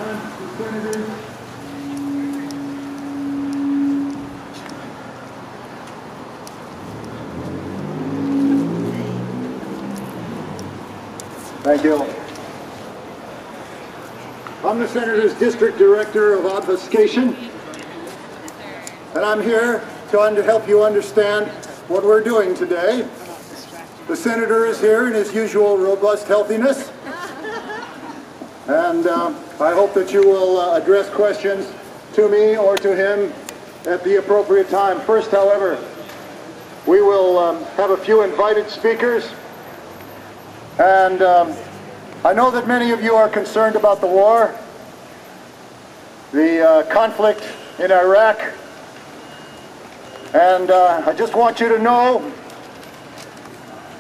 time, the senators. Thank you. I'm the Senator's District Director of Obfuscation, and I'm here to help you understand what we're doing today. The Senator is here in his usual robust healthiness, and I hope that you will address questions to me or to him at the appropriate time. First, however, we will have a few invited speakers. And I know that many of you are concerned about the war, the conflict in Iraq, and I just want you to know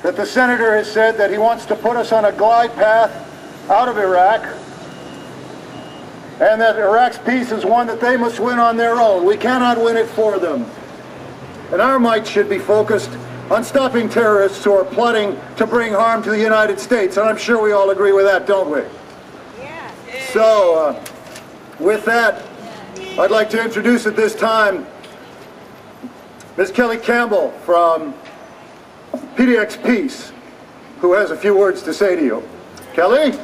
that the Senator has said that he wants to put us on a glide path out of Iraq, and that Iraq's peace is one that they must win on their own. We cannot win it for them. And our might should be focused on stopping terrorists who are plotting to bring harm to the United States. And I'm sure we all agree with that, don't we? Yeah. So, with that, I'd like to introduce at this time Ms. Kelly Campbell from PDX Peace, who has a few words to say to you. Kelly?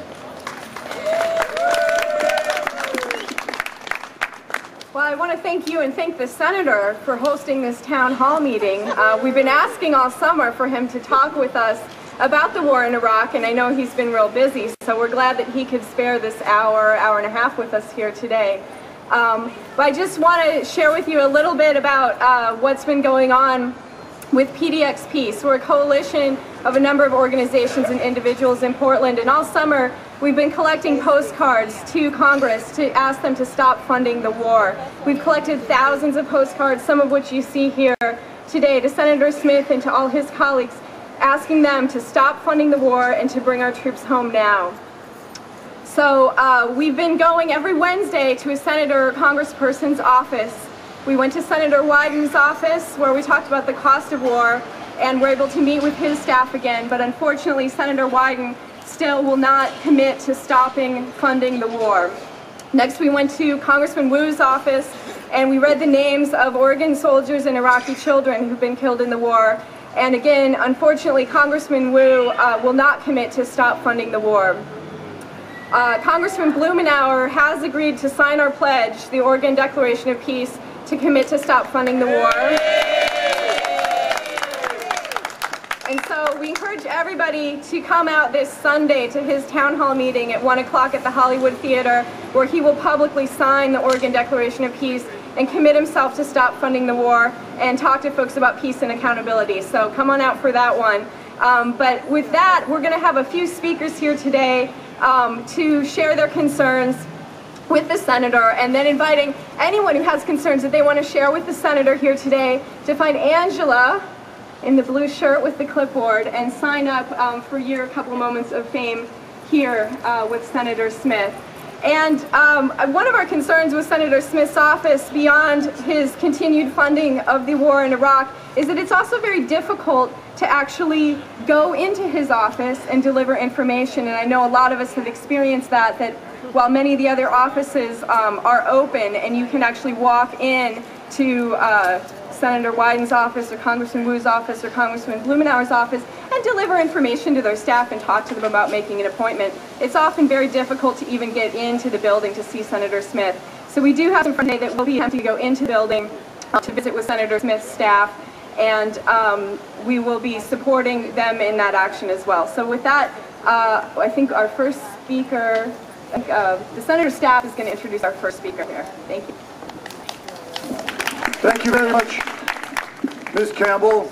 Well, I want to thank you and thank the Senator for hosting this town hall meeting. We've been asking all summer for him to talk with us about the war in Iraq, and I know he's been real busy, so we're glad that he could spare this hour and a half with us here today. But I just want to share with you a little bit about what's been going on with PDX Peace. We're a coalition of a number of organizations and individuals in Portland, and all summer we've been collecting postcards to Congress to ask them to stop funding the war. We've collected thousands of postcards, some of which you see here today, to Senator Smith and to all his colleagues, asking them to stop funding the war and to bring our troops home now. So we've been going every Wednesday to a senator or congressperson's office. We went to Senator Wyden's office where we talked about the cost of war, and we're able to meet with his staff again, but unfortunately Senator Wyden still will not commit to stopping funding the war. Next we went to Congressman Wu's office and we read the names of Oregon soldiers and Iraqi children who've been killed in the war, and again unfortunately Congressman Wu will not commit to stop funding the war. Congressman Blumenauer has agreed to sign our pledge, the Oregon Declaration of Peace, to commit to stop funding the war. And so we encourage everybody to come out this Sunday to his town hall meeting at 1 o'clock at the Hollywood Theater, where he will publicly sign the Oregon Declaration of Peace and commit himself to stop funding the war and talk to folks about peace and accountability. So come on out for that one. But with that, we're going to have a few speakers here today to share their concerns with the Senator, and then inviting anyone who has concerns that they want to share with the Senator here today to find Angela in the blue shirt with the clipboard and sign up for your couple moments of fame here with Senator Smith. And one of our concerns with Senator Smith's office, beyond his continued funding of the war in Iraq, is that it's also very difficult to actually go into his office and deliver information. And I know a lot of us have experienced that while many of the other offices are open and you can actually walk in to Senator Wyden's office or Congressman Wu's office or Congressman Blumenauer's office and deliver information to their staff and talk to them about making an appointment, it's often very difficult to even get into the building to see Senator Smith. So we do have some today that will be attempting to go into the building to visit with Senator Smith's staff, and we will be supporting them in that action as well. So with that, I think our first speaker, the Senator's staff is going to introduce our first speaker here. Thank you. Thank you very much, Ms. Campbell.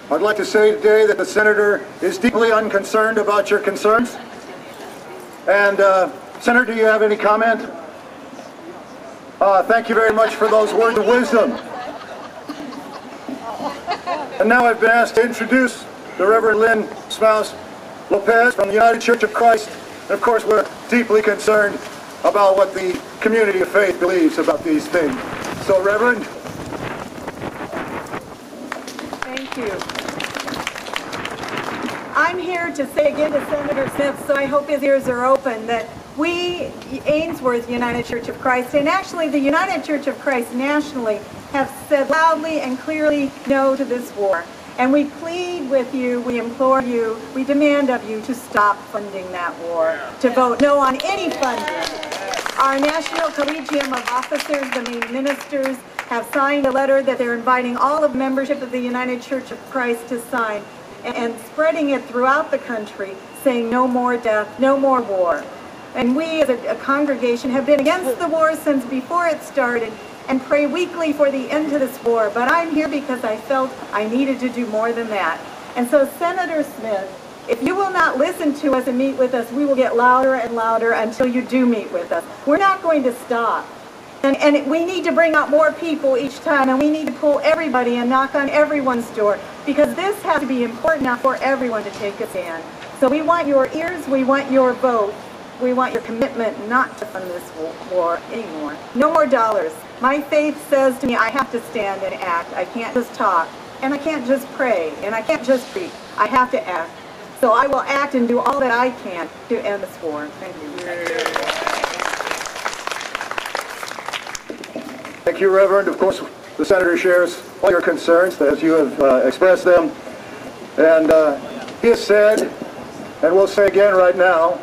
I'd like to say today that the Senator is deeply unconcerned about your concerns. And Senator, do you have any comment? Thank you very much for those words of wisdom. And now I've been asked to introduce the Reverend Lynn Smouse Lopez from the United Church of Christ. And of course, we're deeply concerned about what the community of faith believes about these things. So, Reverend. Thank you. I'm here to say again to Senator Smith, so I hope his ears are open, that We, Ainsworth United Church of Christ, and actually the United Church of Christ nationally, have said loudly and clearly no to this war. And we plead with you, we implore you, we demand of you to stop funding that war, to vote no on any funding. Our National Collegium of Officers, the main ministers, have signed a letter that they're inviting all of membership of the United Church of Christ to sign, and spreading it throughout the country, saying no more death, no more war. And we as a congregation have been against the war since before it started, and pray weekly for the end to this war. But I'm here because I felt I needed to do more than that. And so, Senator Smith, if you will not listen to us and meet with us, we will get louder and louder until you do meet with us. We're not going to stop. And we need to bring out more people each time, and we need to pull everybody and knock on everyone's door, because this has to be important enough for everyone to take a stand. So we want your ears, we want your vote, we want your commitment not to fund this war anymore. No more dollars. My faith says to me I have to stand and act. I can't just talk, and I can't just pray, and I can't just preach. I have to act. So I will act and do all that I can to end this war. Thank you. Thank you, Reverend. Of course, the Senator shares all your concerns as you have expressed them. And he has said, and we'll say again right now,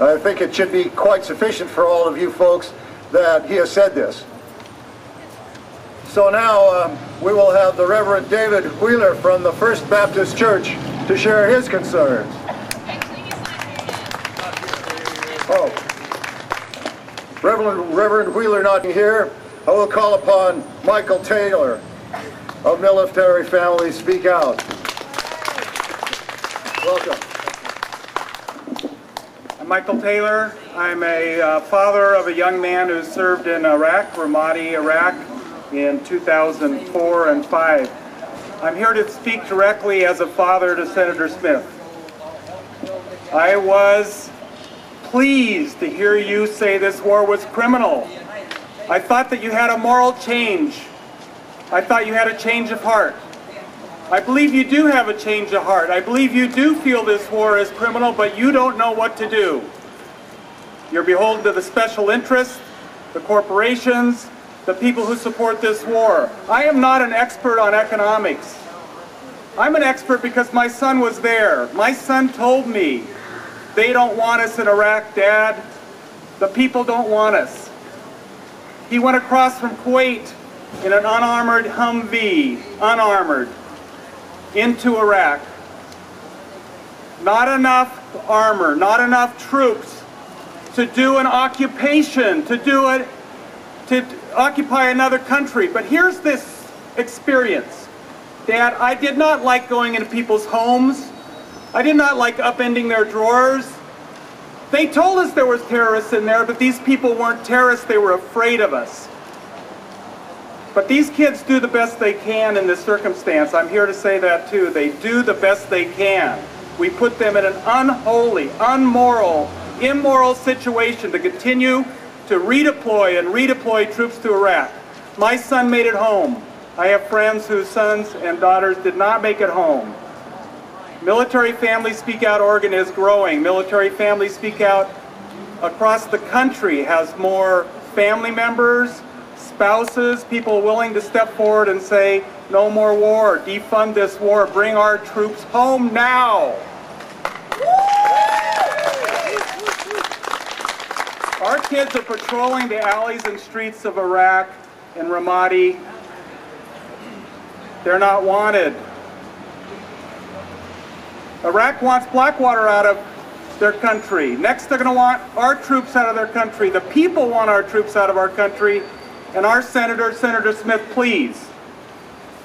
I think it should be quite sufficient for all of you folks that he has said this. So now we will have the Reverend David Wheeler from the First Baptist Church to share his concerns. Oh, Reverend Wheeler not here. I will call upon Michael Taylor of Military Families Speak Out. Welcome. I'm Michael Taylor. I'm a father of a young man who served in Iraq, Ramadi, Iraq, in 2004 and 5. I'm here to speak directly as a father to Senator Smith. I was pleased to hear you say this war was criminal. I thought that you had a moral change. I thought you had a change of heart. I believe you do have a change of heart. I believe you do feel this war is criminal, but you don't know what to do. You're beholden to the special interests, the corporations, the people who support this war. I am not an expert on economics. I'm an expert because my son was there. My son told me, they don't want us in Iraq, Dad. The people don't want us. He went across from Kuwait in an unarmored Humvee, unarmored, into Iraq. Not enough armor, not enough troops to do an occupation, to occupy another country. But here's this experience. Dad, I did not like going into people's homes. I did not like upending their drawers. They told us there was terrorists in there, but these people weren't terrorists, they were afraid of us. But these kids do the best they can in this circumstance. I'm here to say that too. They do the best they can. We put them in an unholy, unmoral, immoral situation to continue to redeploy troops to Iraq. My son made it home. I have friends whose sons and daughters did not make it home. Military Families Speak Out Oregon is growing. Military Families Speak Out across the country has more family members, spouses, people willing to step forward and say, no more war, defund this war, bring our troops home now. Our kids are patrolling the alleys and streets of Iraq and Ramadi. They're not wanted. Iraq wants Blackwater out of their country. Next, they're going to want our troops out of their country. The people want our troops out of our country. And our Senator Smith, please,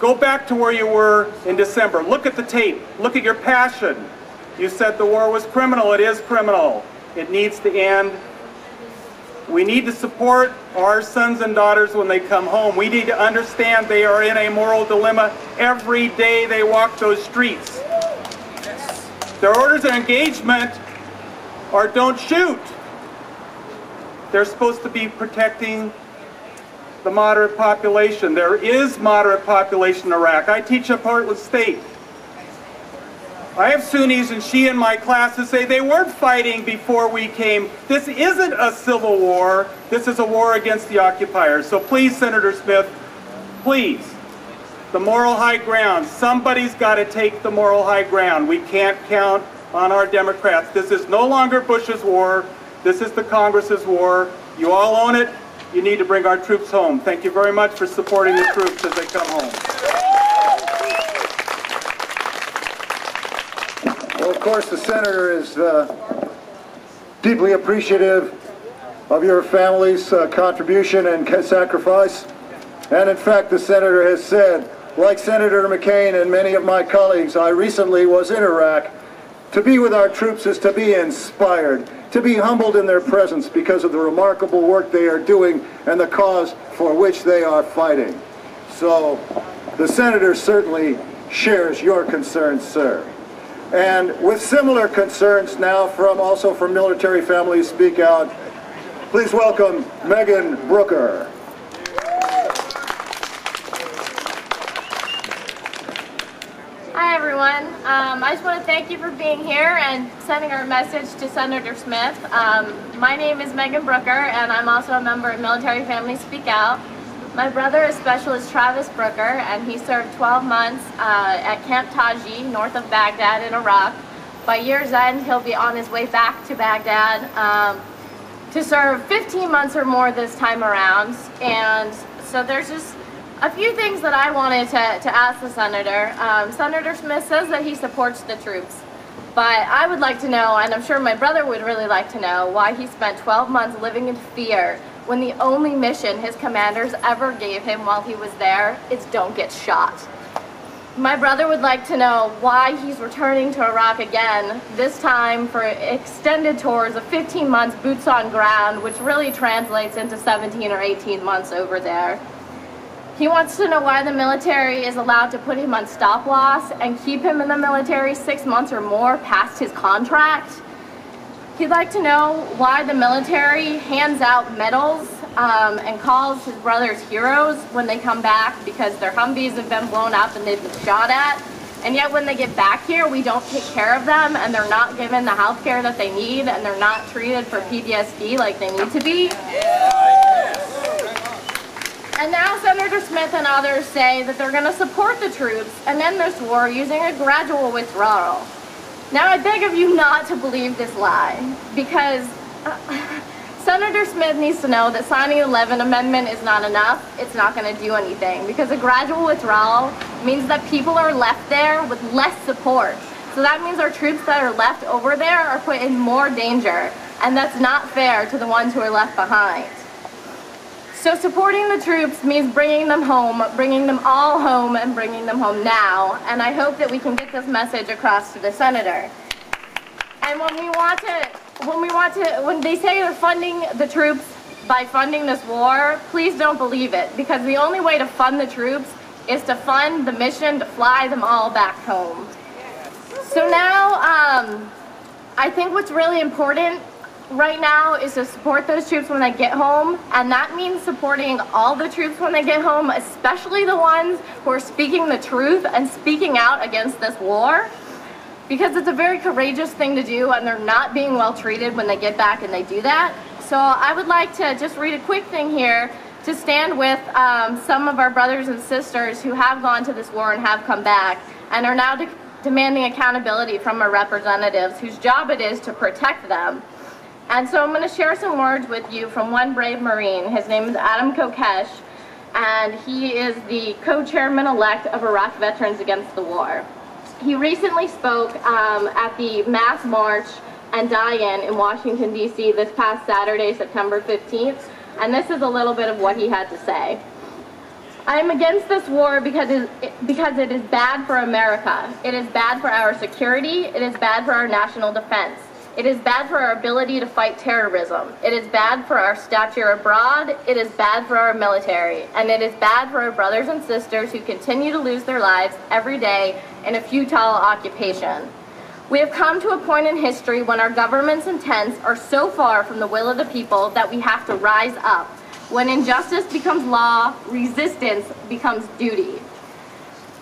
go back to where you were in December. Look at the tape. Look at your passion. You said the war was criminal. It is criminal. It needs to end. We need to support our sons and daughters when they come home. We need to understand they are in a moral dilemma every day they walk those streets. Their orders of engagement are don't shoot. They're supposed to be protecting the moderate population. There is moderate population in Iraq. I teach at Portland State. I have Sunnis and Shia in my class who say they weren't fighting before we came. This isn't a civil war. This is a war against the occupiers. So please, Senator Smith, please, the moral high ground. Somebody's got to take the moral high ground. We can't count on our Democrats. This is no longer Bush's war. This is the Congress's war. You all own it. You need to bring our troops home. Thank you very much for supporting the troops as they come home. Well, of course, the Senator is deeply appreciative of your family's contribution and sacrifice. And in fact, the Senator has said, like Senator McCain and many of my colleagues, I recently was in Iraq. To be with our troops is to be inspired, to be humbled in their presence because of the remarkable work they are doing and the cause for which they are fighting. So the Senator certainly shares your concerns, sir. And with similar concerns now also from military families speak out, please welcome Megan Brooker. Hi everyone. I just want to thank you for being here and sending our message to Senator Smith. My name is Megan Brooker and I'm also a member of Military Families Speak Out. My brother is Specialist Travis Brooker and he served 12 months at Camp Taji north of Baghdad in Iraq. By year's end he'll be on his way back to Baghdad to serve 15 months or more this time around. And so there's just a few things that I wanted to ask the Senator. Senator Smith says that he supports the troops, but I would like to know, and I'm sure my brother would really like to know, why he spent 12 months living in fear when the only mission his commanders ever gave him while he was there is don't get shot. My brother would like to know why he's returning to Iraq again, this time for extended tours of 15 months boots on ground, which really translates into 17 or 18 months over there. He wants to know why the military is allowed to put him on stop loss and keep him in the military 6 months or more past his contract. He'd like to know why the military hands out medals and calls his brothers heroes when they come back because their Humvees have been blown up and they've been shot at. And yet when they get back here, we don't take care of them and they're not given the health care that they need and they're not treated for PTSD like they need to be. And now Senator Smith and others say that they're going to support the troops and end this war using a gradual withdrawal. Now I beg of you not to believe this lie, because Senator Smith needs to know that signing the 11th Amendment is not enough. It's not going to do anything, because a gradual withdrawal means that people are left there with less support. So that means our troops that are left over there are put in more danger, and that's not fair to the ones who are left behind. So supporting the troops means bringing them home, bringing them all home, and bringing them home now. And I hope that we can get this message across to the Senator. And when they say they're funding the troops by funding this war, please don't believe it, because the only way to fund the troops is to fund the mission to fly them all back home. So now, I think what's really important right now is to support those troops when they get home, and that means supporting all the troops when they get home, especially the ones who are speaking the truth and speaking out against this war, because it's a very courageous thing to do and they're not being well treated when they get back and they do that. So I would like to just read a quick thing here to stand with some of our brothers and sisters who have gone to this war and have come back and are now demanding accountability from our representatives whose job it is to protect them. And so I'm going to share some words with you from one brave Marine. His name is Adam Kokesh, and he is the co-chairman-elect of Iraq Veterans Against the War. He recently spoke at the mass march and die-in in Washington, D.C. this past Saturday, September 15th, and this is a little bit of what he had to say. I am against this war because it is bad for America. It is bad for our security. It is bad for our national defense. It is bad for our ability to fight terrorism. It is bad for our stature abroad. It is bad for our military. And it is bad for our brothers and sisters who continue to lose their lives every day in a futile occupation. We have come to a point in history when our government's intents are so far from the will of the people that we have to rise up. When injustice becomes law, resistance becomes duty.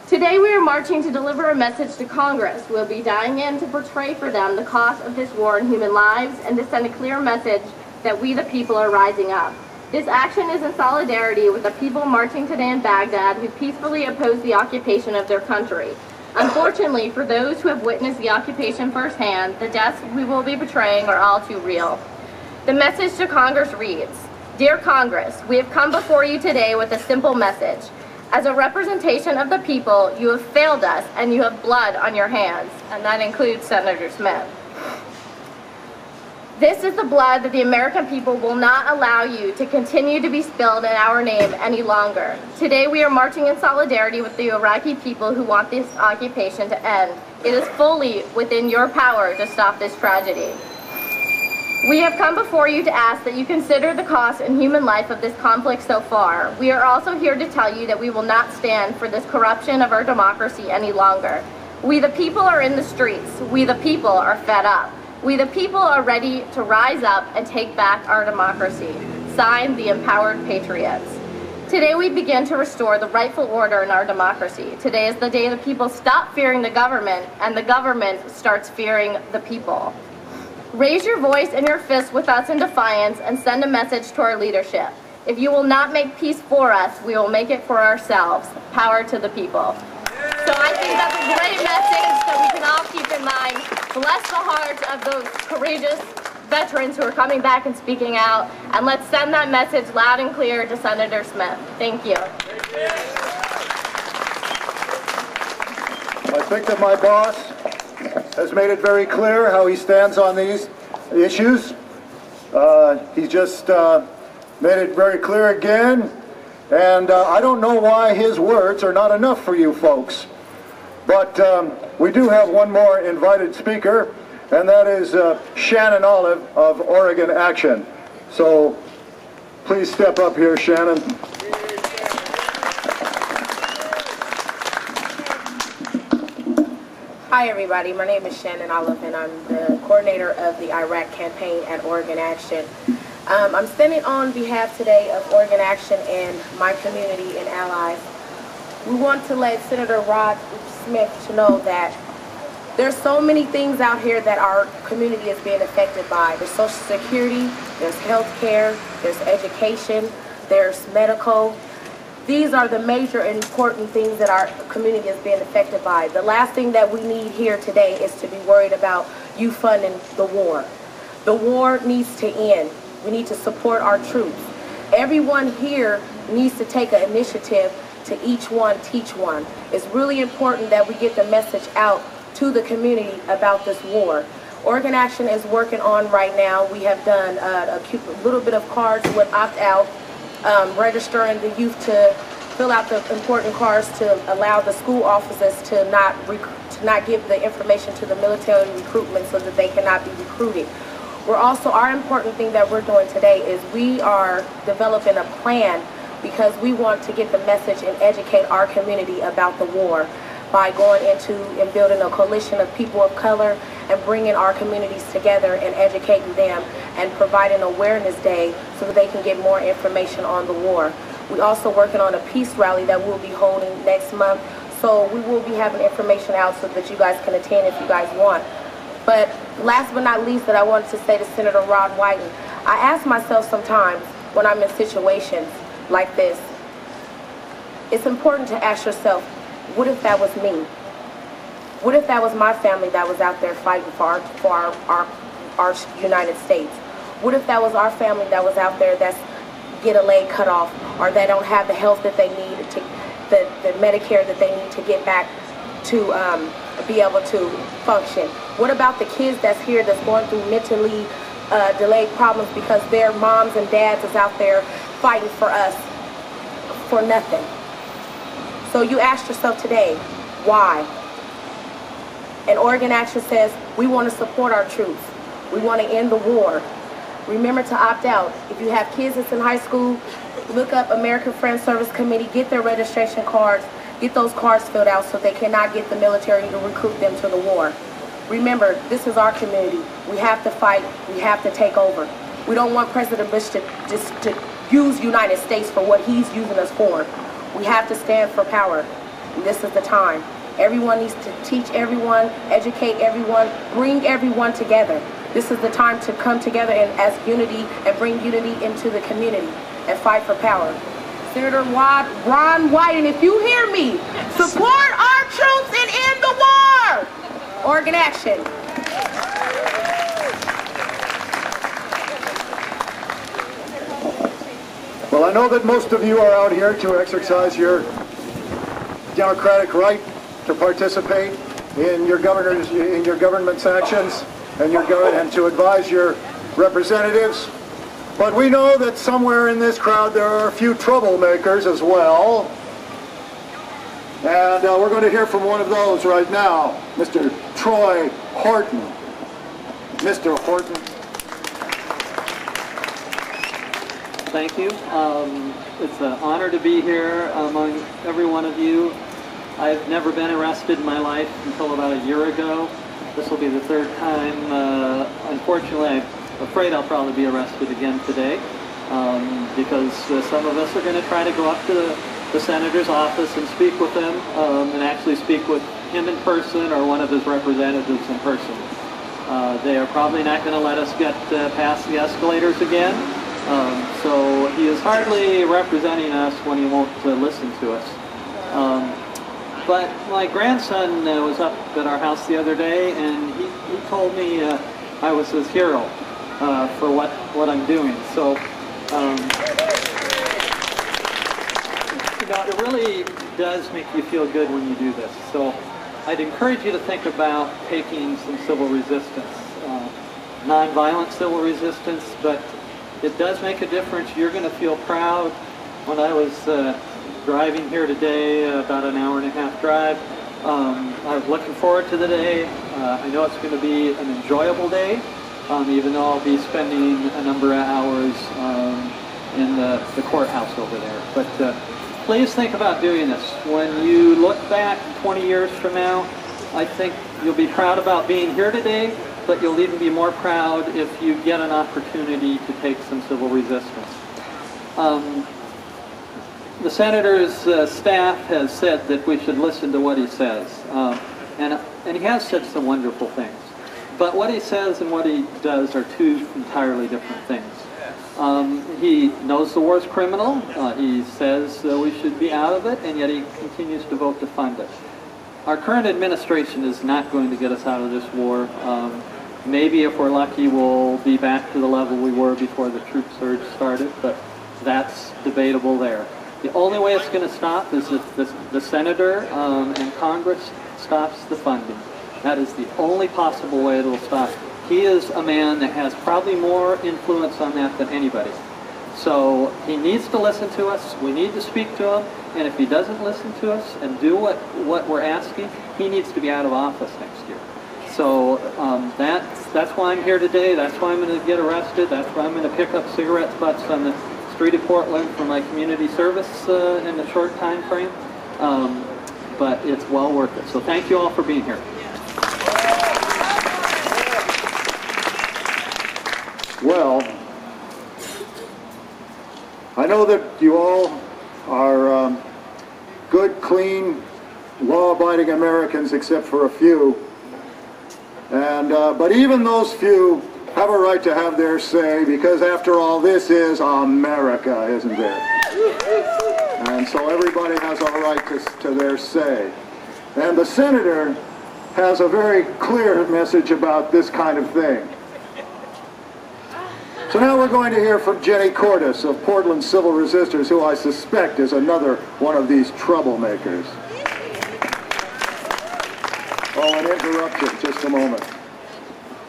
Today we are marching to deliver a message to Congress. We'll be dying in to portray for them the cost of this war in human lives and to send a clear message that we the people are rising up. This action is in solidarity with the people marching today in Baghdad who peacefully oppose the occupation of their country. Unfortunately, for those who have witnessed the occupation firsthand, the deaths we will be portraying are all too real. The message to Congress reads, Dear Congress, we have come before you today with a simple message. As a representation of the people, you have failed us and you have blood on your hands, and that includes Senator Smith. This is the blood that the American people will not allow you to continue to be spilled in our name any longer. Today we are marching in solidarity with the Iraqi people who want this occupation to end. It is fully within your power to stop this tragedy. We have come before you to ask that you consider the cost in human life of this conflict so far. We are also here to tell you that we will not stand for this corruption of our democracy any longer. We the people are in the streets. We the people are fed up. We the people are ready to rise up and take back our democracy. Signed, the Empowered Patriots. Today we begin to restore the rightful order in our democracy. Today is the day the people stop fearing the government and the government starts fearing the people. Raise your voice and your fist with us in defiance and send a message to our leadership. If you will not make peace for us, we will make it for ourselves. Power to the people. So I think that's a great message that we can all keep in mind. Bless the hearts of those courageous veterans who are coming back and speaking out. And let's send that message loud and clear to Senator Smith. Thank you. I think that my boss has made it very clear how he stands on these issues. He just made it very clear again, and I don't know why his words are not enough for you folks. But we do have one more invited speaker, and that is Shannon Olive of Oregon Action. So please step up here, Shannon. Hi everybody, my name is Shannon Olive and I'm the coordinator of the Iraq campaign at Oregon Action. I'm standing on behalf today of Oregon Action and my community and allies. We want to let Senator Rod Smith to know that there's so many things out here that our community is being affected by. There's Social Security, there's health care, there's education, there's medical. These are the major and important things that our community is being affected by. The last thing that we need here today is to be worried about you funding the war. The war needs to end. We need to support our troops. Everyone here needs to take an initiative to each one teach one. It's really important that we get the message out to the community about this war. Oregon Action is working on right now. We have done a little bit of cards with opt-out, registering the youth to fill out the important cards to allow the school officers to not give the information to the military recruitment so that they cannot be recruited. Our important thing that we're doing today is we are developing a plan because we want to get the message and educate our community about the war by going into and building a coalition of people of color and bringing our communities together and educating them and providing awareness day so that they can get more information on the war. We're also working on a peace rally that we'll be holding next month, so we will be having information out so that you guys can attend if you guys want. But last but not least that I wanted to say to Senator Rod Whiten, I ask myself sometimes when I'm in situations like this, it's important to ask yourself, what if that was me? What if that was my family that was out there fighting for our United States? What if that was our family that was out there that's get a leg cut off or they don't have the health that they need, the Medicare that they need to get back to be able to function? What about the kids that's here that's going through mentally delayed problems because their moms and dads is out there fighting for us for nothing? So you ask yourself today, why? And Oregon Action says, we want to support our troops. We want to end the war. Remember to opt out. If you have kids that's in high school, look up American Friends Service Committee, get their registration cards, get those cards filled out so they cannot get the military to recruit them to the war. Remember, this is our community. We have to fight. We have to take over. We don't want President Bush to use United States for what he's using us for. We have to stand for power. This is the time. Everyone needs to teach everyone, educate everyone, bring everyone together. This is the time to come together as unity and bring unity into the community and fight for power. Senator Ron Wyden, if you hear me, support our troops and end the war! Oregon Action. Well, I know that most of you are out here to exercise your democratic right to participate in your government's actions and to advise your representatives. But we know that somewhere in this crowd there are a few troublemakers as well. And we're going to hear from one of those right now, Mr. Troy Horton. Mr. Horton. Thank you. It's an honor to be here among every one of you. I've never been arrested in my life until about a year ago. This will be the third time. Unfortunately, I'm afraid I'll probably be arrested again today because some of us are going to try to go up to the senator's office and speak with him and actually speak with him in person or one of his representatives in person. They are probably not going to let us get past the escalators again. So he is hardly representing us when he won't listen to us. But my grandson was up at our house the other day, and he told me I was his hero for what I'm doing. So, you know, it really does make you feel good when you do this. So I'd encourage you to think about taking some civil resistance, nonviolent civil resistance, but it does make a difference. You're going to feel proud. When I was driving here today, about an hour-and-a-half drive, I was looking forward to the day. I know it's going to be an enjoyable day, even though I'll be spending a number of hours in the courthouse over there. But please think about doing this. When you look back 20 years from now, I think you'll be proud about being here today, but you'll even be more proud if you get an opportunity to take some civil resistance. The senator's staff has said that we should listen to what he says, and he has said some wonderful things. But what he says and what he does are two entirely different things. He knows the war's criminal. He says we should be out of it, and yet he continues to vote to fund it. Our current administration is not going to get us out of this war. Maybe if we're lucky, we'll be back to the level we were before the troop surge started, but that's debatable there. The only way it's going to stop is if the senator and Congress stops the funding. That is the only possible way it will stop. He is a man that has probably more influence on that than anybody. So he needs to listen to us. We need to speak to him. And if he doesn't listen to us and do what we're asking, he needs to be out of office next year. So that's why I'm here today. That's why I'm going to get arrested. That's why I'm going to pick up cigarette butts on the street of Portland for my community service in a short time frame. But it's well worth it. So thank you all for being here. Well, I know that you all are good, clean, law-abiding Americans, except for a few. And but even those few have a right to have their say, because after all, this is America, isn't it? And so everybody has a right to their say. And the senator has a very clear message about this kind of thing. So now we're going to hear from Jenny Cordes of Portland Civil Resistors, who I suspect is another one of these troublemakers. Oh, an interruption, just a moment.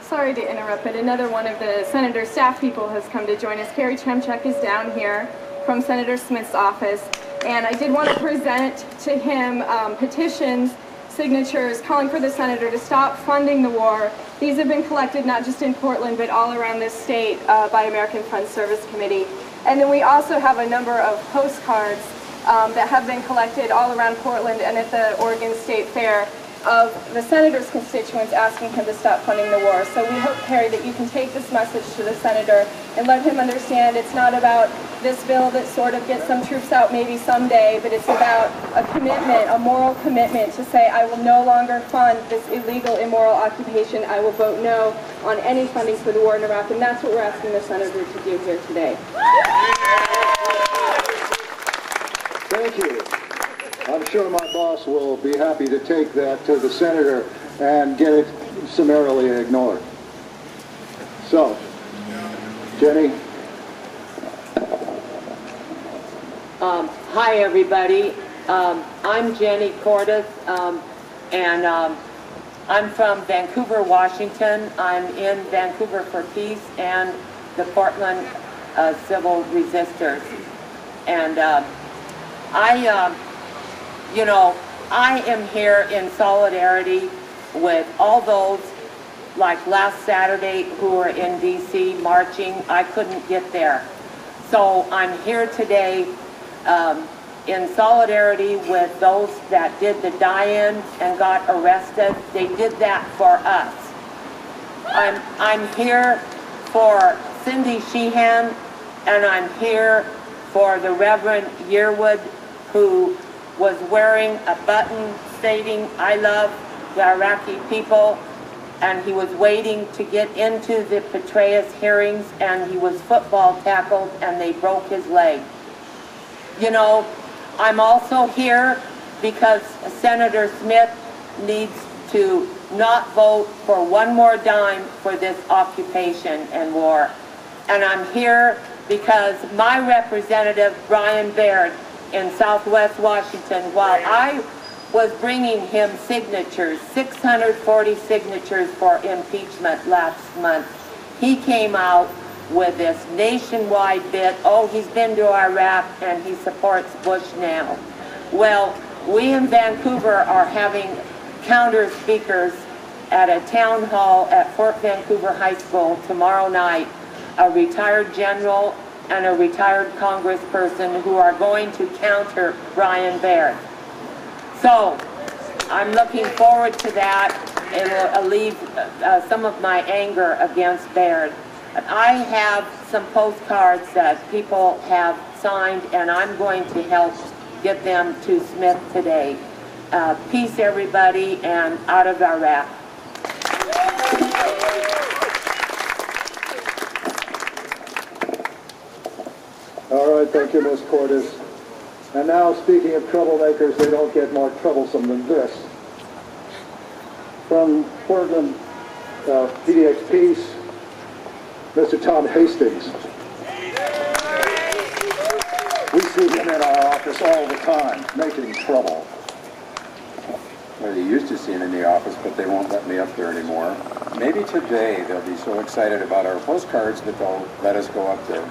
Sorry to interrupt, but another one of the senator's staff people has come to join us. Carrie Chemchuk is down here from Senator Smith's office, and I did want to present to him petitions, signatures, calling for the senator to stop funding the war. These have been collected not just in Portland, but all around this state by American Fund Service Committee. And then we also have a number of postcards that have been collected all around Portland and at the Oregon State Fair, of the senator's constituents asking him to stop funding the war. So we hope, Harry, that you can take this message to the senator and let him understand it's not about this bill that sort of gets some troops out maybe someday, but it's about a commitment, a moral commitment to say, I will no longer fund this illegal, immoral occupation. I will vote no on any funding for the war in Iraq, and that's what we're asking the senator to do here today. Thank you. I'm sure my boss will be happy to take that to the senator and get it summarily ignored. So, Jenny. Hi, everybody. I'm Jenny Cordes, and I'm from Vancouver, Washington. I'm in Vancouver for Peace and the Portland Civil Resistors. And I am here in solidarity with all those, like last Saturday, who were in D.C. marching. I couldn't get there. So I'm here today in solidarity with those that did the die-in and got arrested. They did that for us. I'm here for Cindy Sheehan, and I'm here for the Reverend Yearwood, who was wearing a button stating, I love the Iraqi people, and he was waiting to get into the Petraeus hearings, and he was football tackled, and they broke his leg. You know, I'm also here because Senator Smith needs to not vote for one more dime for this occupation and war. And I'm here because my representative, Brian Baird, in Southwest Washington, while I was bringing him signatures, 640 signatures for impeachment last month, he came out with this nationwide bid. Oh, he's been to Iraq and he supports Bush now. Well, we in Vancouver are having counter speakers at a town hall at Fort Vancouver High School tomorrow night, a retired general and a retired congressperson who are going to counter Brian Baird. So I'm looking forward to that. It will alleviate some of my anger against Baird. I have some postcards that people have signed, and I'm going to help get them to Smith today. Peace, everybody, and out of Iraq. All right, thank you, Ms. Cordes. And now, speaking of troublemakers, they don't get more troublesome than this. From Portland, PDX Peace, Mr. Tom Hastings. We see him in our office all the time, making trouble. Well, you used to see him in the office, but they won't let me up there anymore. Maybe today they'll be so excited about our postcards that they'll let us go up there.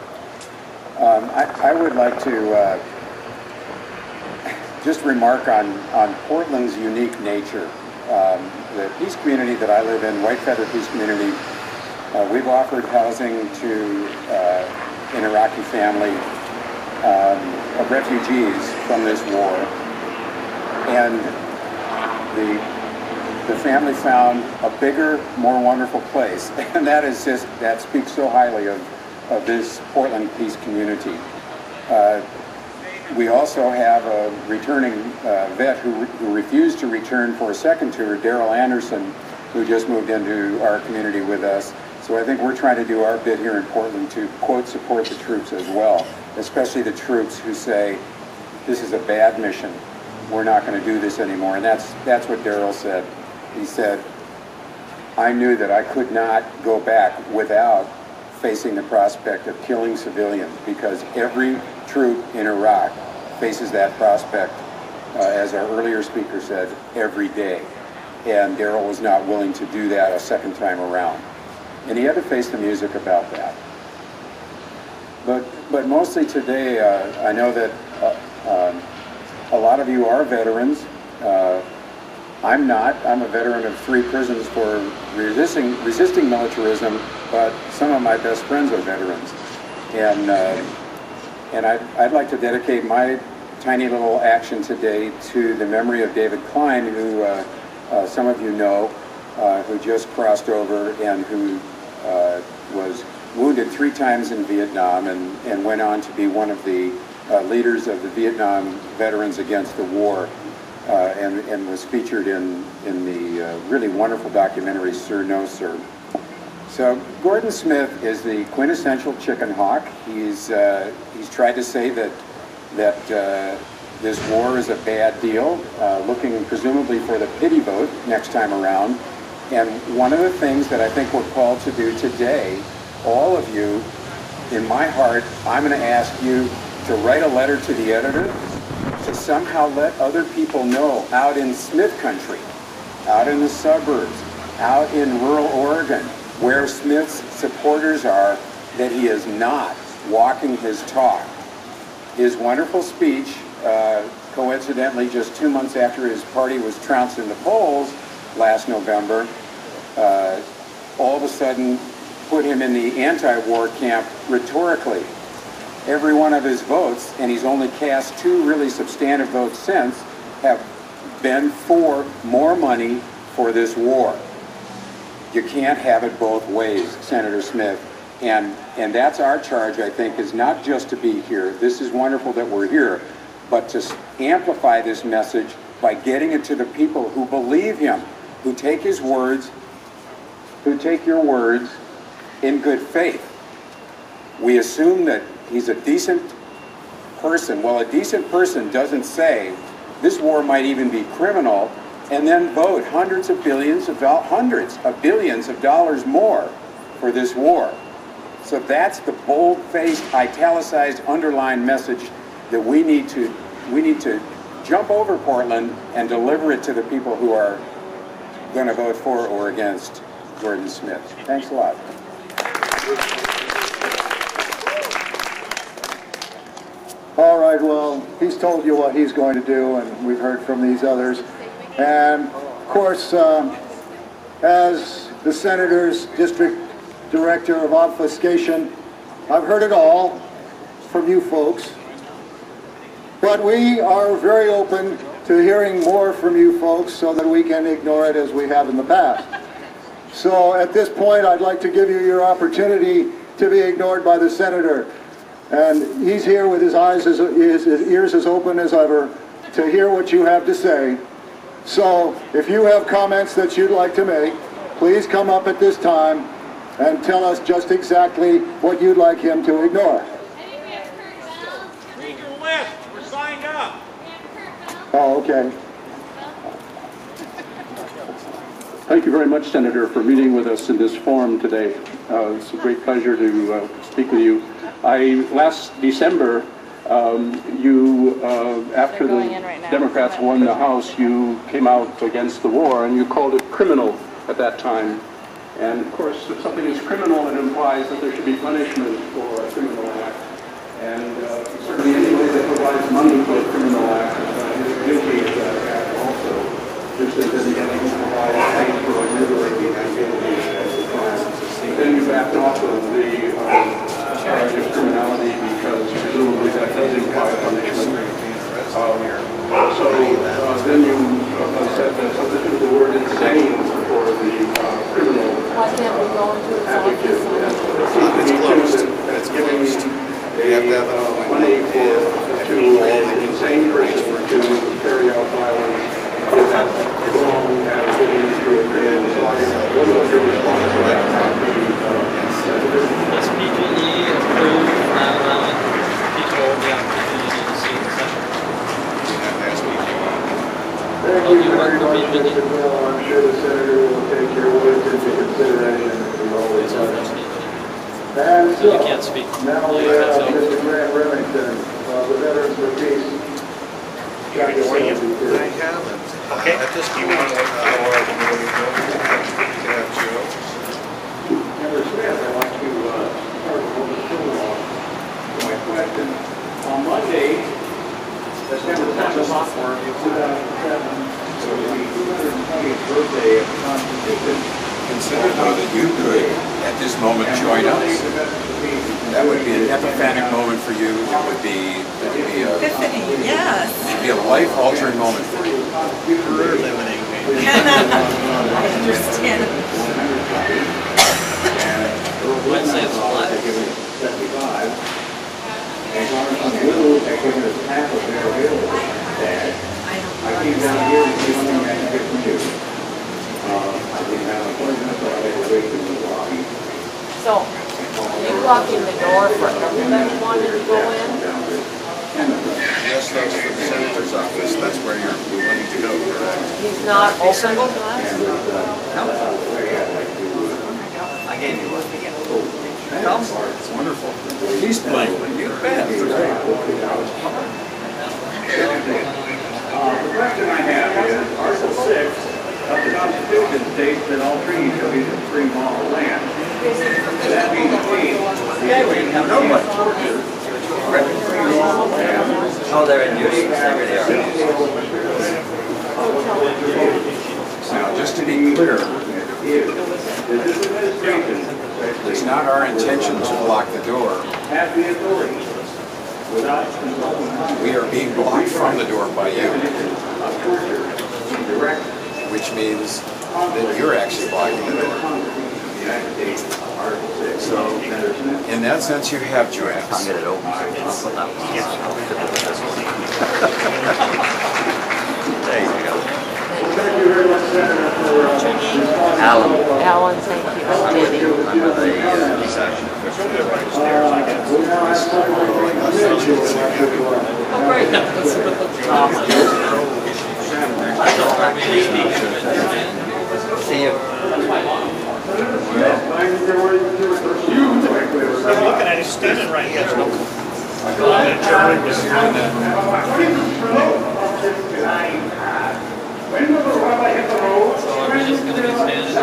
I would like to just remark on Portland's unique nature. The peace community that I live in, White Feather Peace Community, we've offered housing to an Iraqi family of refugees from this war, and the family found a bigger, more wonderful place, and that speaks so highly of this Portland peace community. We also have a returning vet who refused to return for a second tour, Daryl Anderson, who just moved into our community with us. So I think we're trying to do our bit here in Portland to, quote, support the troops as well, especially the troops who say, this is a bad mission, we're not going to do this anymore. And that's what Daryl said. He said, I knew that I could not go back without facing the prospect of killing civilians, because every troop in Iraq faces that prospect, as our earlier speaker said, every day. And Daryl was not willing to do that a second time around. And he had to face the music about that. But mostly today, I know that a lot of you are veterans. I'm not. I'm a veteran of 3 prisons for resisting militarism, but some of my best friends are veterans. And I'd like to dedicate my tiny little action today to the memory of David Klein, who some of you know, who just crossed over and who was wounded 3 times in Vietnam and went on to be one of the leaders of the Vietnam Veterans Against the War, and was featured in the really wonderful documentary Sir No Sir. So Gordon Smith is the quintessential chicken hawk. He's tried to say that this war is a bad deal, looking presumably for the pity vote next time around. And one of the things that I think we're called to do today, all of you, in my heart, I'm going to ask you to write a letter to the editor to somehow let other people know out in Smith country, out in the suburbs, out in rural Oregon, where Smith's supporters are, that he is not walking his talk. His wonderful speech, coincidentally just 2 months after his party was trounced in the polls last November, all of a sudden put him in the anti-war camp rhetorically. Every one of his votes, and he's only cast 2 really substantive votes since, have been for more money for this war. You can't have it both ways, Senator Smith. And that's our charge, I think, is not just to be here. This is wonderful that we're here, but to amplify this message by getting it to the people who believe him, who take his words, who take your words in good faith. We assume that he's a decent person. Well, a decent person doesn't say this war might even be criminal and then vote hundreds of billions of dollars more for this war. So that's the bold-faced, italicized, underlined message that we need to jump over Portland and deliver it to the people who are going to vote for or against Gordon Smith. Thanks a lot. All right, well, he's told you what he's going to do, and we've heard from these others. And, of course, as the Senator's District Director of Obfuscation, I've heard it all from you folks. But we are very open to hearing more from you folks so that we can ignore it as we have in the past. So at this point, I'd like to give you your opportunity to be ignored by the Senator. And he's here with his ears as open as ever to hear what you have to say. So if you have comments that you'd like to make, please come up at this time and tell us just exactly what you'd like him to ignore. Read your list. We're signed up. Oh, okay. Thank you very much, Senator, for meeting with us in this forum today. It's a great pleasure to speak with you. Last December, after the Democrats won the House, you came out against the war and you called it criminal at that time. And of course, if something is criminal, it implies that there should be punishment for a criminal act. And certainly anybody that provides money for a criminal act is guilty of that act also. Just as anybody who provides money for a murder is guilty of the crime. Then you backed off of the charge of criminality because presumably that does imply punishment. Then you said that substitute the word insane for the criminal adjective. It's closed. Giving money to an insane person to carry out violence is as wrong as giving to a criminal's life. What was your response to that? Does PGE approve allowing people beyond PGE to see the session? Thank you very much, Mr. Bill. I'm sure the Senator will take your words into consideration as we always have. And so, you can't speak. Now we have Mr. Grant Remington, the Veterans for Peace. I haven't. Okay. At this point, Member Smith, I'd like to start with my question. On Monday, December 7th, 2007, so the 220th birthday of the Constitution. Consider though that you could, at this moment, join us. That would be an epiphanic moment for you. It would be Epiphany, yes. It would be a life-altering moment for you. Career-limiting. I understand. Let's say it's alive. So, you walk in the door for everybody wanting to go in? Yes, that's for the senator's office. That's where you're wanting to go, correct? He's not open to us? I gave you one. It's wonderful. He's playing. You bet. The question I have is, Article 6 of the Constitution states that all trees shall be of free moral land. That being the case, no one. Oh, they're in use. There they are. Now, just to be clear, it's not our intention to block the door. We are being blocked from the door by you, which means that you're actually blocking the door. So, in that sense, you have drafts. I'll get it open. I'll put that one. There you go. Alan. Alan, thank you. I'm with the section official upstairs, I guess. Oh, great. See you. I'm looking at it standing right here. So are we just going to be standing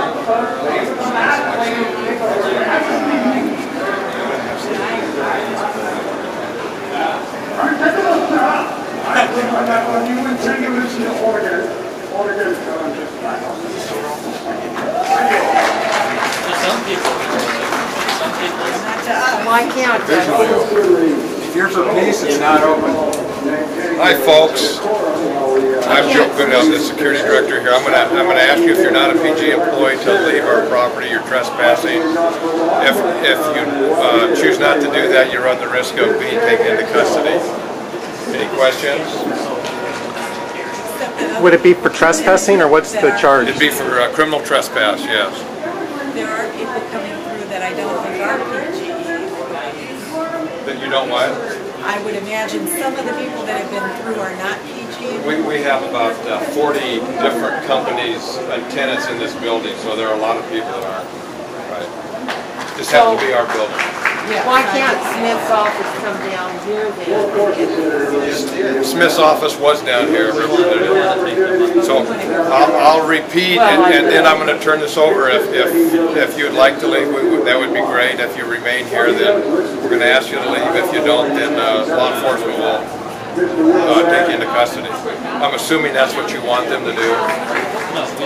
Why can't If you're for peace, it's not open. Hi, folks. I'm Joe Goodell, the security director here. I'm gonna ask you, if you're not a PG employee, to leave our property. You're trespassing. If you choose not to do that, you run the risk of being taken into custody. Any questions? Would it be for trespassing, or what's the charge? It'd be for criminal trespass, yes. There are people coming through that I don't think are PG. That you don't what? I would imagine some of the people that have been through are not PG. We have about 40 different companies and tenants in this building, so there are a lot of people that aren't. Right. This happens to be our building. Why can't Smith's office come down here then? Smith's office was down here, so I'll repeat, and then I'm going to turn this over. If you'd like to leave, that would be great. If you remain here, then we're going to ask you to leave. If you don't, then law enforcement will take you into custody. I'm assuming that's what you want them to do.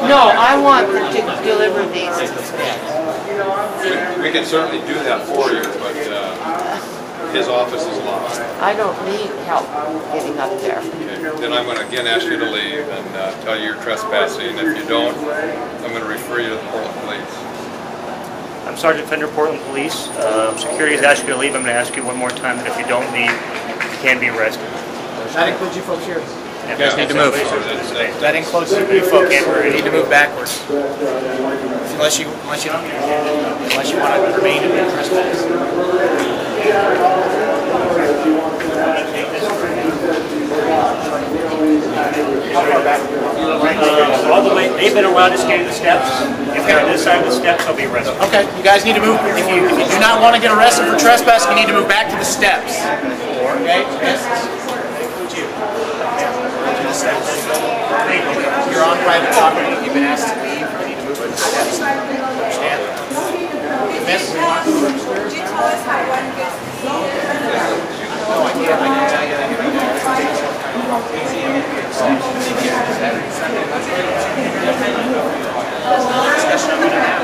No, I want them to deliver these to Smith. We can certainly do that for you, but his office is locked. I don't need help getting up there. Okay. Then I'm going to again ask you to leave and tell you you're trespassing. If you don't, I'm going to refer you to the Portland Police. I'm Sergeant Fender, Portland Police. Security has asked you to leave. I'm going to ask you one more time that if you don't leave, you can be arrested. That includes you folks here. You guys need to move. That includes you folks. You need to move backwards. Unless you want to remain in the trespass. All the way, they've been allowed to skate the steps. If they're on this side of the steps, they'll be arrested. Okay, you guys need to move. If you do not want to get arrested for trespass, you need to move back to the steps. Okay? Yes. You're on private property. You've been asked to leave. You need to move to the steps. Understand? Miss? Would you tell us how one gets to see it? No, I can tell you that. Discussion I'm going to have.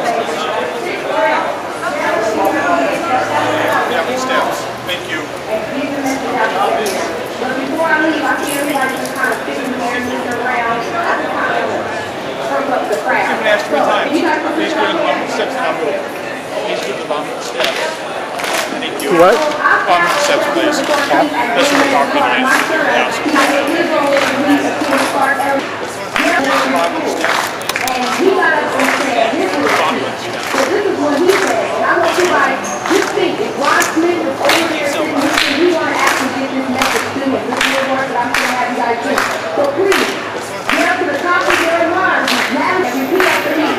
Yeah, steps. Thank you. Before I leave, I feel like just kind of fitting their knees around. what? On the steps of this. That's what we're talking This is what he said. And I want you guys to think. If Ron Smith is over there saying we want to actually get this message to him. This is the work that I'm going to have you guys do. So please, get up to the top of your lungs and repeat after me.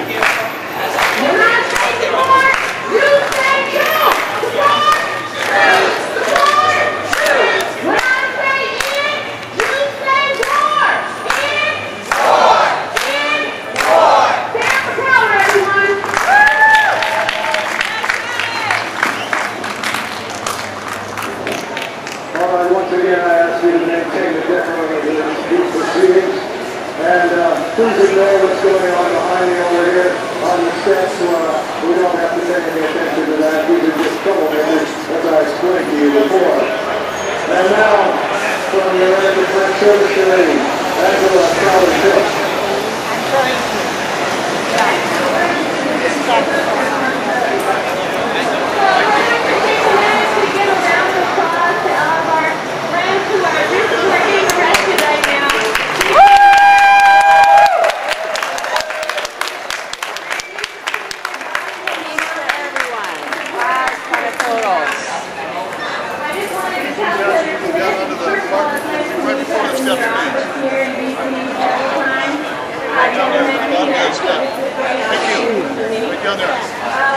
When I say support, you say true. Support, true. Support, true. When I say in, you say war. In, war. In, war. Stand for power, everyone. All right, once again, I ask you to maintain the decorum of these proceedings. And please ignore what's going on behind me over here on the steps. We don't have to pay any attention to that. These are just troublemakers, as I explained to you before. And now, from the American French Service Committee, SW Salmon St.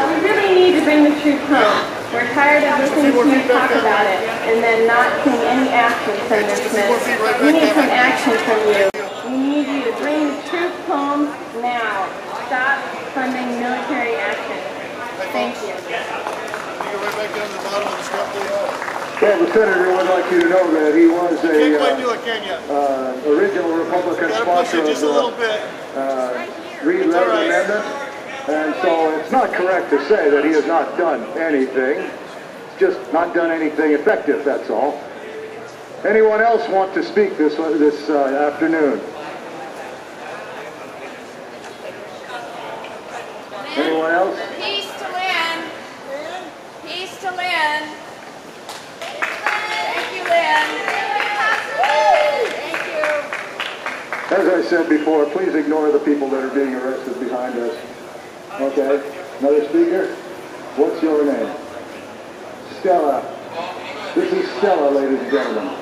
We really need to bring the truth home. We're tired of listening to you talk about it and then not seeing any action from this Smith. We need some action from you. We need you to bring the truth home now. Stop funding military action. Thank you. Well, the Senator would like you to know that he was a original Republican sponsor of the Reed Amendment, and so it's not correct to say that he has not done anything. It's just not done anything effective, that's all. Anyone else want to speak this afternoon? Anyone else? Peace to Lynn. Peace to Lynn. Thank you, Lynn. Thank you. As I said before, please ignore the people that are being arrested behind us. Okay, another speaker? What's your name? Stella. This is Stella, ladies and gentlemen.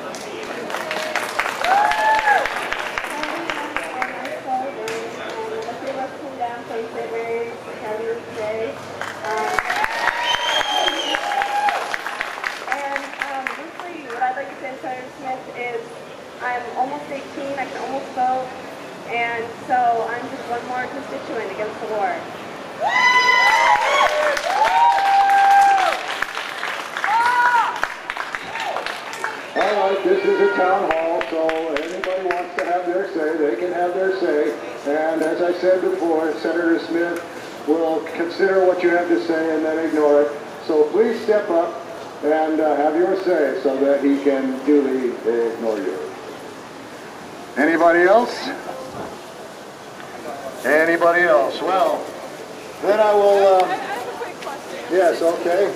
I'm almost 18, I can almost vote, and so I'm just one more constituent against the war. All right, this is a town hall, so anybody wants to have their say, they can have their say. And as I said before, Senator Smith will consider what you have to say and then ignore it. So please step up and have your say so that he can duly ignore you. Anybody else? Anybody else? Well, then I will, yes, okay.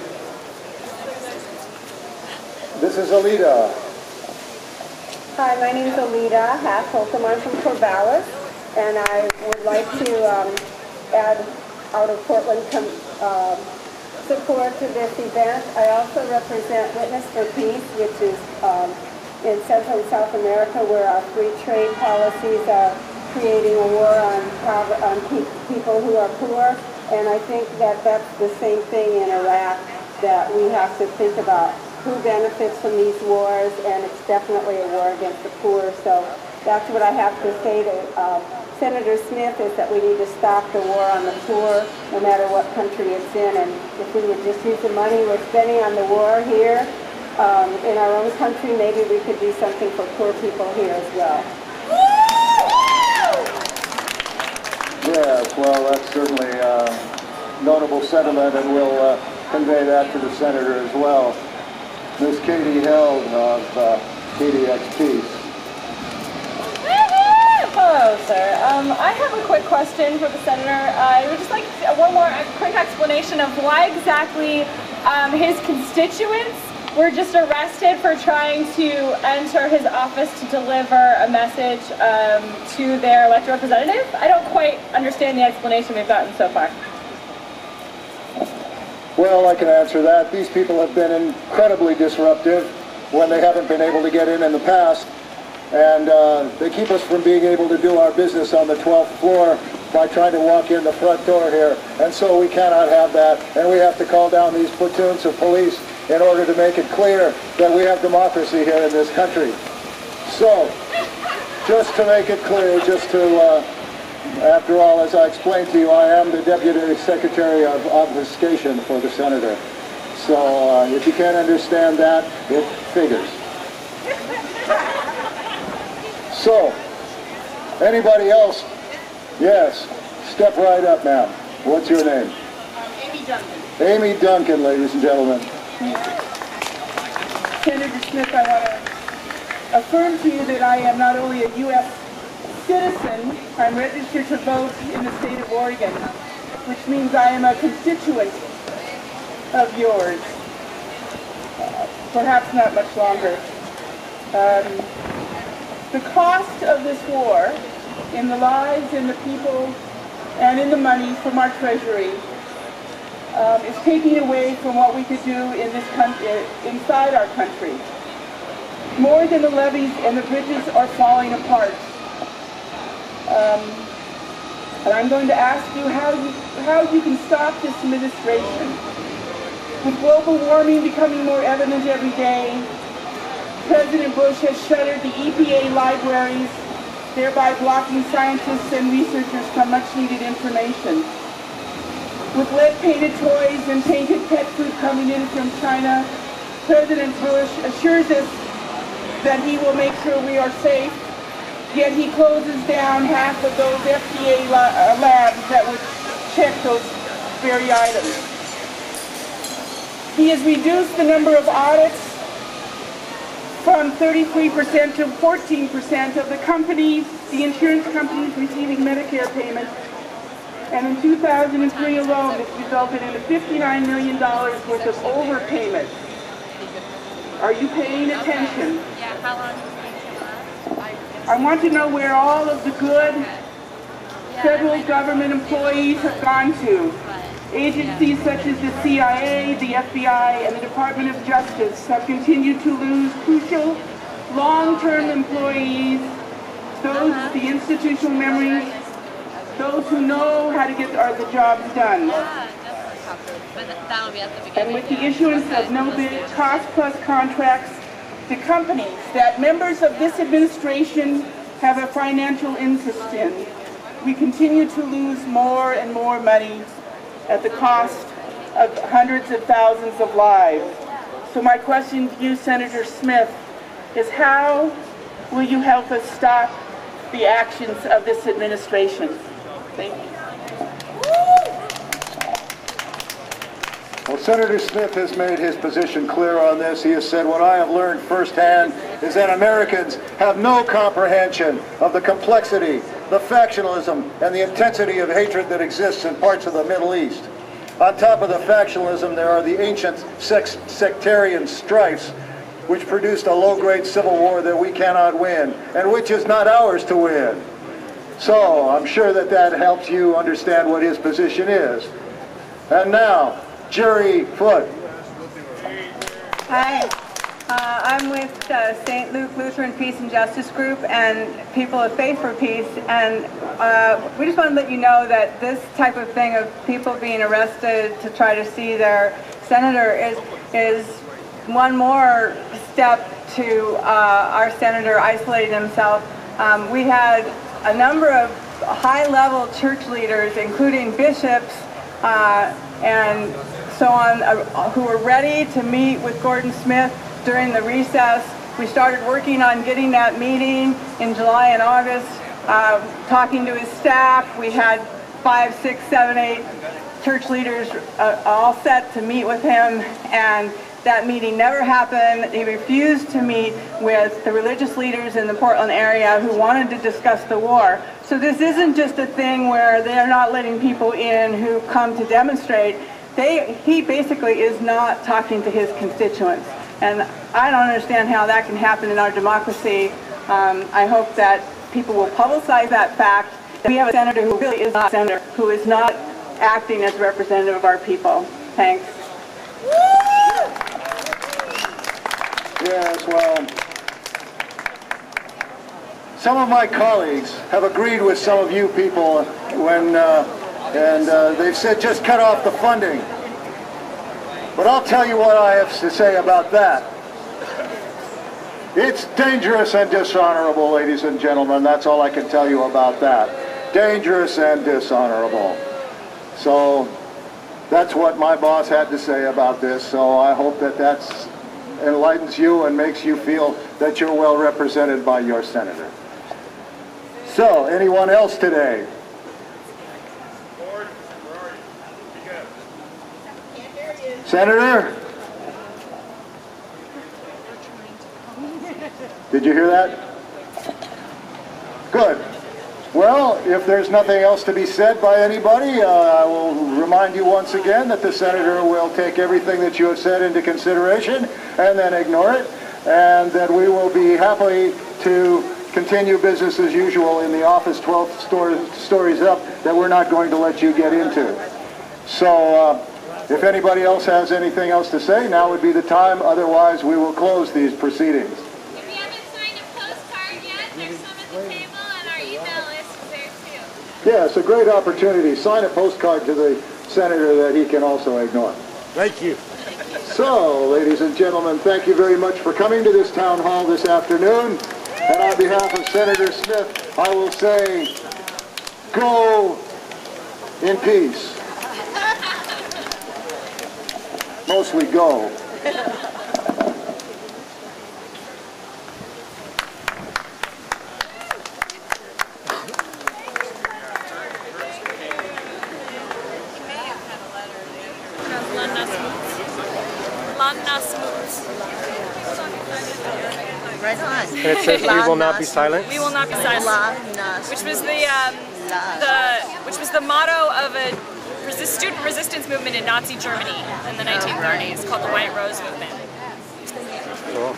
This is Alida. Hi, my name is Alida Hass-Holcomb. I'm from Corvallis, and I would like to add out of Portland support to this event. I also represent Witness for Peace, which is in Central and South America, where our free trade policies are creating a war on people who are poor. And I think that that's the same thing in Iraq, that we have to think about who benefits from these wars, and it's definitely a war against the poor. So that's what I have to say to Senator Smith, is that we need to stop the war on the poor, no matter what country it's in. And if we would just use the money we're spending on the war here, in our own country, maybe we could do something for poor people here as well. Yes, well, that's certainly a notable sentiment, and we'll convey that to the Senator as well. Ms. Katie Held of PDX Peace. Hello, sir. I have a quick question for the Senator. I would just like one more quick explanation of why exactly His constituents were just arrested for trying to enter his office to deliver a message to their elected representative. I don't quite understand the explanation we've gotten so far. Well, I can answer that. These people have been incredibly disruptive when they haven't been able to get in the past. And they keep us from being able to do our business on the 12th floor by trying to walk in the front door here. And so we cannot have that. And we have to call down these platoons of police in order to make it clear that we have democracy here in this country. So, just to make it clear, just to, after all, as I explained to you, I am the Deputy Secretary of Obfuscation for the Senator. So, if you can't understand that, it figures. So, anybody else? Yes, step right up, ma'am. What's your name? Amy Duncan. Amy Duncan, ladies and gentlemen. Senator Smith, I want to affirm to you that I am not only a U.S. citizen, I'm registered to vote in the state of Oregon, which means I am a constituent of yours. Perhaps not much longer. The cost of this war in the lives and the people and in the money from our treasury is taking away from what we could do in this country, inside our country. More than the levees and the bridges are falling apart. And I'm going to ask you how you can stop this administration. With global warming becoming more evident every day, President Bush has shuttered the EPA libraries, thereby blocking scientists and researchers from much-needed information. With lead-painted toys and painted pet food coming in from China, President Bush assures us that he will make sure we are safe, yet he closes down half of those FDA labs that would check those very items. He has reduced the number of audits from 33% to 14% of the companies, the insurance companies receiving Medicare payments. And in 2003 alone, this resulted in $59 million worth of overpayment. Are you paying attention? Yeah, how long? I want to know where all of the good federal government employees have gone to. Agencies such as the CIA, the FBI, and the Department of Justice have continued to lose crucial long-term employees, those with the institutional memories, those who know how to get the jobs done. And with the issuance of no-bid cost-plus contracts to companies that members of this administration have a financial interest in, we continue to lose more and more money at the cost of hundreds of thousands of lives. So my question to you, Senator Smith, is how will you help us stop the actions of this administration? Thank you. Well, Senator Smith has made his position clear on this. He has said, what I have learned firsthand is that Americans have no comprehension of the complexity, the factionalism, and the intensity of hatred that exists in parts of the Middle East. On top of the factionalism, there are the ancient sectarian strifes which produced a low-grade civil war that we cannot win, and which is not ours to win. So, I'm sure that that helps you understand what his position is. And now, Jerry Foote. Hi, I'm with St. Luke Lutheran Peace and Justice Group and People of Faith for Peace, and we just want to let you know that this type of thing of people being arrested to try to see their senator is one more step to our senator isolating himself. We had a number of high-level church leaders, including bishops and so on, who were ready to meet with Gordon Smith during the recess. We started working on getting that meeting in July and August, talking to his staff. We had 5, 6, 7, 8 church leaders all set to meet with him, and that meeting never happened. He refused to meet with the religious leaders in the Portland area who wanted to discuss the war. So this isn't just a thing where they're not letting people in who come to demonstrate. he basically is not talking to his constituents. And I don't understand how that can happen in our democracy. I hope that people will publicize that fact, that we have a senator who really is not a senator, who is not acting as a representative of our people. Thanks. Yes, well, some of my colleagues have agreed with some of you people when, they've said just cut off the funding. But I'll tell you what I have to say about that. It's dangerous and dishonorable, ladies and gentlemen. That's all I can tell you about that. Dangerous and dishonorable. So that's what my boss had to say about this. So I hope that that enlightens you and makes you feel that you're well represented by your senator. So, anyone else today? Senator? Did you hear that? Good. Well, if there's nothing else to be said by anybody, I will remind you once again that the senator will take everything that you have said into consideration and then ignore it, and that we will be happy to continue business as usual in the office 12 stories up that we're not going to let you get into. So, if anybody else has anything else to say, now would be the time. Otherwise, we will close these proceedings. If you haven't signed a postcard yet, there's some at the table, and our email list is there too. Yeah, it's a great opportunity. Sign a postcard to the senator that he can also ignore. Thank you. So, ladies and gentlemen, thank you very much for coming to this town hall this afternoon. And on behalf of Senator Smith, I will say, go in peace. Mostly go. Right on. And it says we will not be silent. We will not be silent. Which was the motto of a student resistance movement in Nazi Germany in the 1930s called the White Rose Movement. Cool.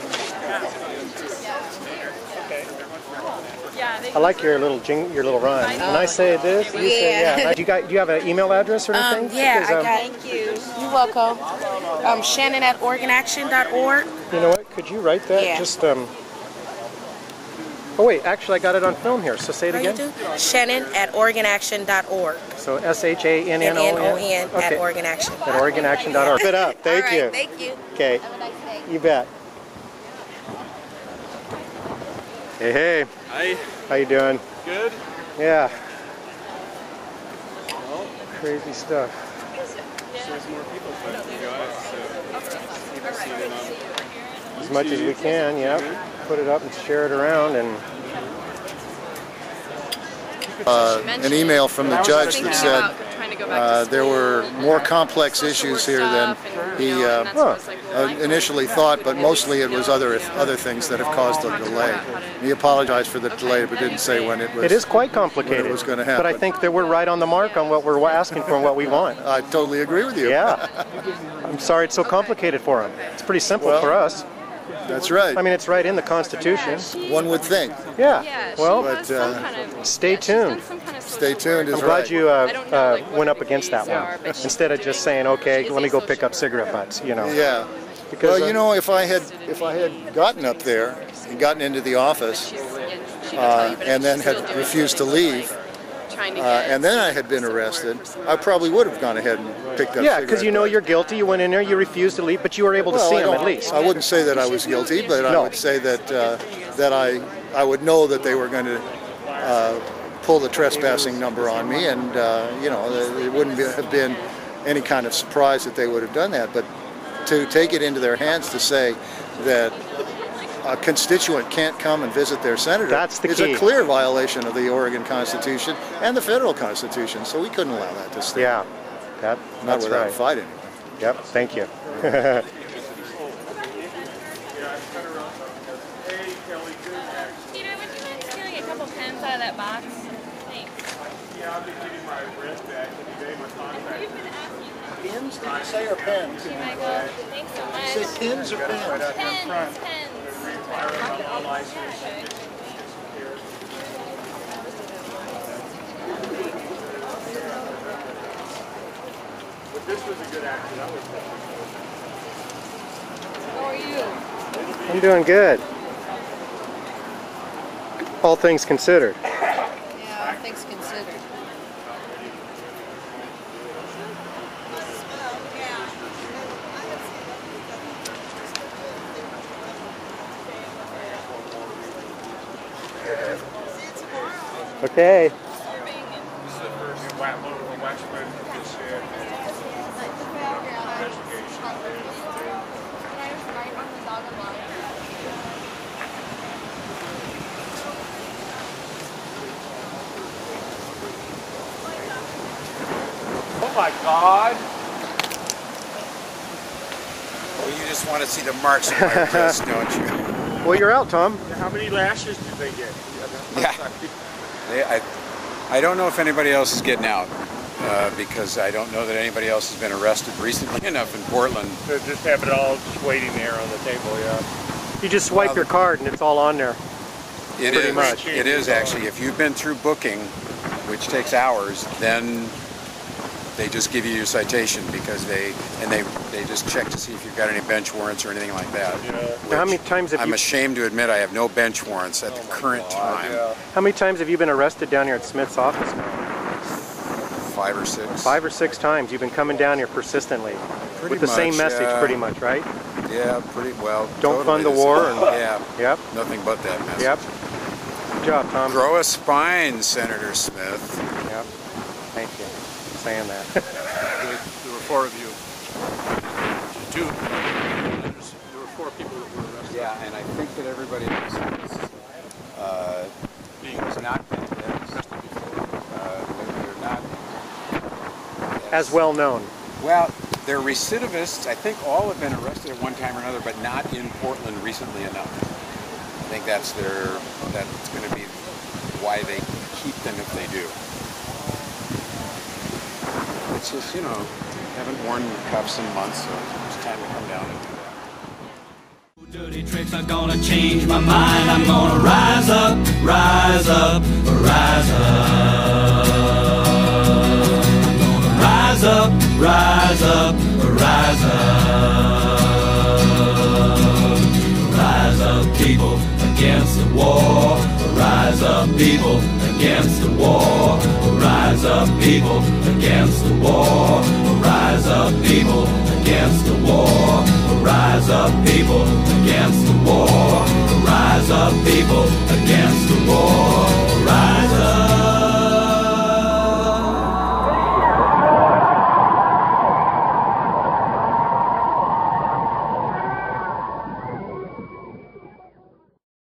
Yeah, I like your little rhyme. When I say this, you say yeah. Do you have an email address or anything? Yeah, I got. Thank you. You're welcome. Shannon at OregonAction.org. You know what? Could you write that? Yeah. Just Oh wait, actually I got it on film here. So say it again. Shannon at OregonAction.org. So SHANNON at Oregon Action. At OregonAction.org. Keep it up. Thank you. Thank you. Okay. Have a nice day. You bet. Hey, hey. Hi. How you doing? Good. Yeah. Crazy stuff. There's more people, but As much as we can, yep. Put it up and share it around and. An email from the judge that said there were more complex issues here than he initially thought, but mostly it was other things that have caused the delay. He apologized for the delay, but didn't say when it was. It is quite complicated. When it was going to happen. But I think that we're right on the mark on what we're asking for and what we want. I totally agree with you. Yeah. I'm sorry it's so complicated for him. It's pretty simple for us. That's right. I mean, it's right in the Constitution. One would think. Yeah. Well, but, stay tuned. Stay tuned is I'm glad right. you went up against that one instead of just saying, "Okay, let me go pick up cigarette butts." You know. Yeah. Because, well, you know, if I had gotten up there and gotten into the office and then had refused to leave, and then I had been arrested, I probably would have gone ahead and picked up. Yeah, because you know you're guilty. You went in there, you refused to leave, but you were able to see him at least. I wouldn't say that I was guilty, but I would say that that I would know that they were going to pull the trespassing number on me, and you know, it wouldn't have been any kind of surprise that they would have done that. But to take it into their hands to say that a constituent can't come and visit their senator is a clear violation of the Oregon Constitution and the federal Constitution, so we couldn't allow that to stand. Yeah, that's without right. fighting. Yep, thank you. Peter, would you mind stealing a couple pens out of that box? Thanks. Yeah, I'll just give you my wrist back. If you gave my contact. pins, did you say, or pens? Thanks so much. Say pins or pens? Pens. But this was a good action. That was How are you? I'm doing good. All things considered. Yeah, all things considered. Okay. Oh my God! Well, you just want to see the marks on my wrist, don't you? Well, you're out, Tom. How many lashes did they get? Yeah. I don't know if anybody else is getting out because I don't know that anybody else has been arrested recently enough in Portland. So just have it all just waiting there on the table, yeah. You just swipe your card and it's all on there. It Pretty is. much. It is actually. If you've been through booking, which takes hours, then they just give you your citation because they just check to see if you've got any bench warrants or anything like that. Now, how many times have I'm ashamed to admit I have no bench warrants at the current time. How many times have you been arrested down here at Smith's office now? 5 or 6. 5 or 6 times. You've been coming down here persistently Pretty with the same much, message, pretty much, right? Yeah, pretty well. Don't totally fund the the war. same. And, yeah. Yep. Nothing but that message. Yep. Good job, Tom. Grow a spine, Senator Smith. Yep. Thank you for saying that. There were 4 of you. 2. There were 4 people that were arrested. Yeah, and I think that everybody else has not been arrested before. They're not as well known. Well, they're recidivists. I think all have been arrested at one time or another, but not in Portland recently enough. I think that's going to be why they keep them if they do. It's just, you know, haven't worn cuffs in months, so it's time to come down and do that. Dirty tricks are gonna change my mind. I'm gonna rise up, rise up, rise up. I'm gonna rise up, rise up, rise up. Rise up, people, against the war. Rise up, people, against the war. Rise up, people, against the war.